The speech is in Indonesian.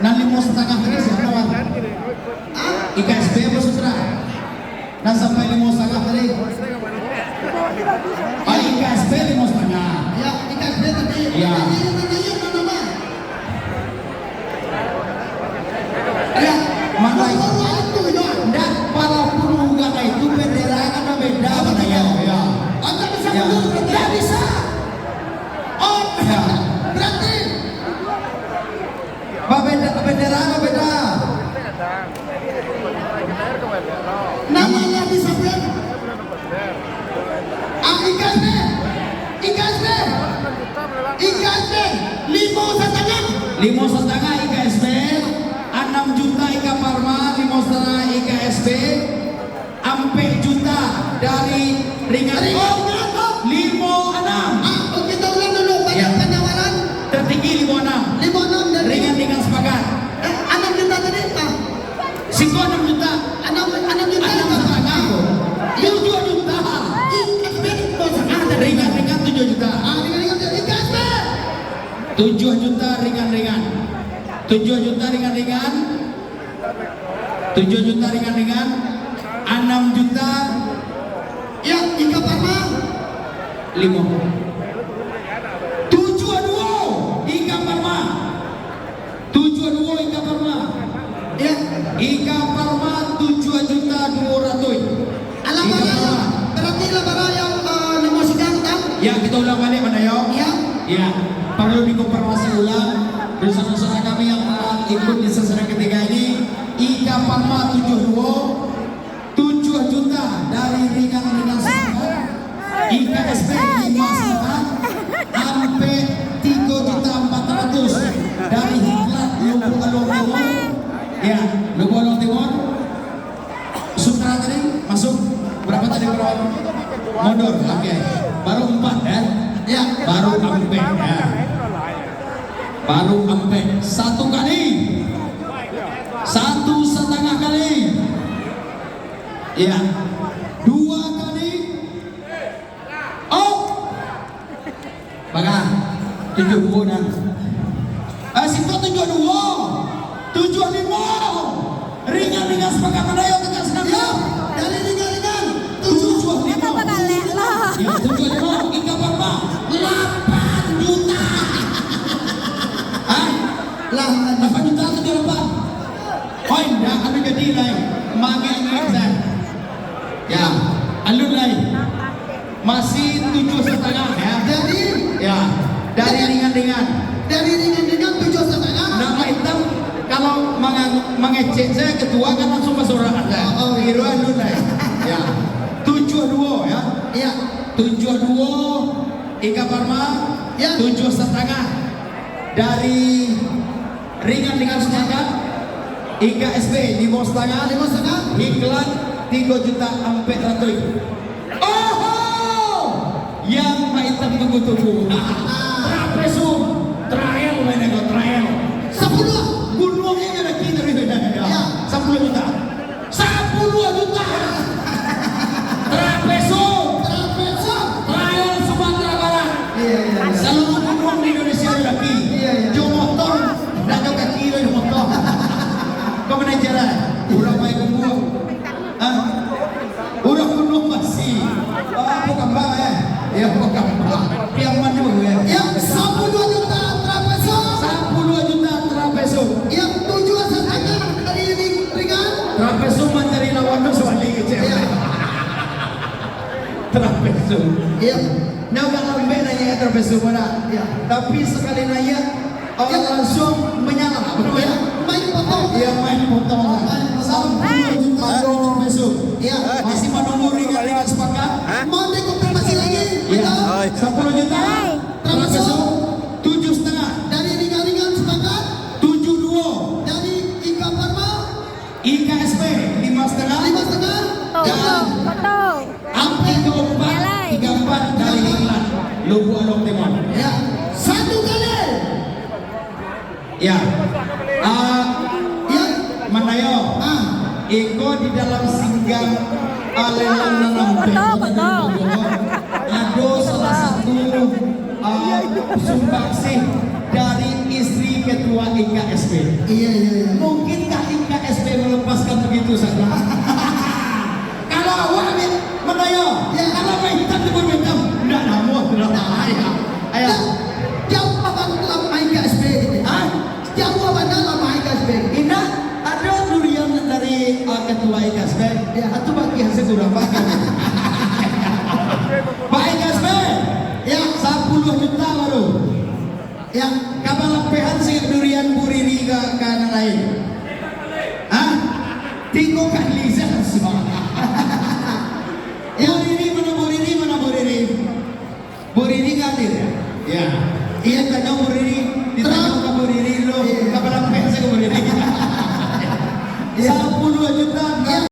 Nah 5,5 ini siapa Wan? IKSB apa Sutra? Nah sampai 5,5 tadi. Oh IKSB 5,5. Ya, IKSB tadi. Iya. Ya, Mana itu ya. dan walaupun enggak itu bendera ada beda mana ya? Ya. Anda bisa Ya. mundur berarti? Ya bisa. Oh, Ya. berarti Bendera apa beda? namanya disebut IKSB. IKSB 5,5. 5,5 IKSB, 6 juta Ika Parma, 5,5 IKSB, ampe juta dari ringan. Oh, berapa? 5,6. Kita ulang dulu. Ya. Penawaran Tertinggi 5,6. 5,6 dan Ringan sepakat. 6 juta tadi. Siko 6 juta. 6 juta. 6,5. 7 juta. IKSB 5,5. Ringan 7 juta. Dengan IKSB 7 juta ringan. 7 juta ringan. 7 juta ringan. 6 juta. ya Ika Parma 5. 7,2 Ika Parma. 7,2 Ika Parma. ya Ika Parma 7.200.000. Alabara berarti Alabara yang nomor sedang tam Ya kita ulang balik mana yo? ya Ya perlu dikonfirmasi ulang saudara kami yang telah ikut di sasaran ketiga ini. Ika Parma 7 juta dari ringan sepakat. IKSB 5,5 sampai 3.400.000 dari Hiklat Lubuk Along Timur. Ya, Lubuk Along Timur. Sutra tadi masuk berapa tadi bro? Mundur, oke. Baru 4 ya? ya Baru ampe ya. Baru ampe 1 kali. 1,5 kali. Ya. 2 kali. Oh. Baga 70 dan. Situ 72. 75. Ringan sepakat mana yo tegas ya senang. dari ringan 75. Ya, 75 Ika Parma 8 juta. Hah? lah 8 juta atau 8? Oh indah, anu jadi lain. Mangen. Ya, alun lain. Masih 7,5 ya. jadi Ya, dari ringan. dari ringan 7,5 Nama hitam kalau mengecek saya ketua kan langsung masuk orang Anda. Oh, iya. Kira alun lain. Ya. 7,2 ya. ya 7,2 Ika Parma. Ya. 7,5 dari ringan sepakat. IKSB 5,5. 5,5 Iklan 3.400.000. Oh, yang hitam tunggu. Trapesum, trial mana trial. 10 Gunungnya ada kita ya. 10 juta. 10 juta. Trapesum, trial Sumatera Barat. iya Seluruh gunung di Indonesia ada lagi. Iya. Jo motor, dah kau kaki lo motor. Kau mana jalan? Urang main gunung. Urang gunung masih. Bukan bang ya bukan bang. Yang mana ya? yang 10 juta trapeso 10 juta trapesum. yang 7,5 dari ringan Trapesum mencari lawan soal kecil. ya Trapesum. ya Nah udah lambe nanya trapesum mana? Ya. Tapi sekali nanya orang langsung menyala. Betul ya? main potong Iya main potong. Sampai juta trapesum. ya Masih menunggu ringan sepakat. mau dikonfirmasi lagi Iya. betul 10 juta. Trapesum 7,5. dari ringan sepakat 72. dari Ika Parma IKSB 5,5. 5,5 Dan Ampi 34 dari England Lubuk Along Timur. ya 1 kali Ya. ya Manayo. Iko di dalam singgang alelan nanam ada salah satu sumbangsih dari istri ketua IKSP. Iya. Mungkinkah IKSP melepaskan begitu saja? Kalau awak mengayo, Ya. kalau main hitam tebur hitam, tidak namun, tidak ayah. Ayah, Jauh apa dalam IKSB gitu? ah, Jauh apa dalam IKSB? Ina ada durian dari ketua IKSP, Ya. atau bagi hasil kurang pakai. Pak IKSP, Ya. 10 juta baru. Yang Kapan lempehan sih durian buriri ke kanan lain? Hah? Tinggal kali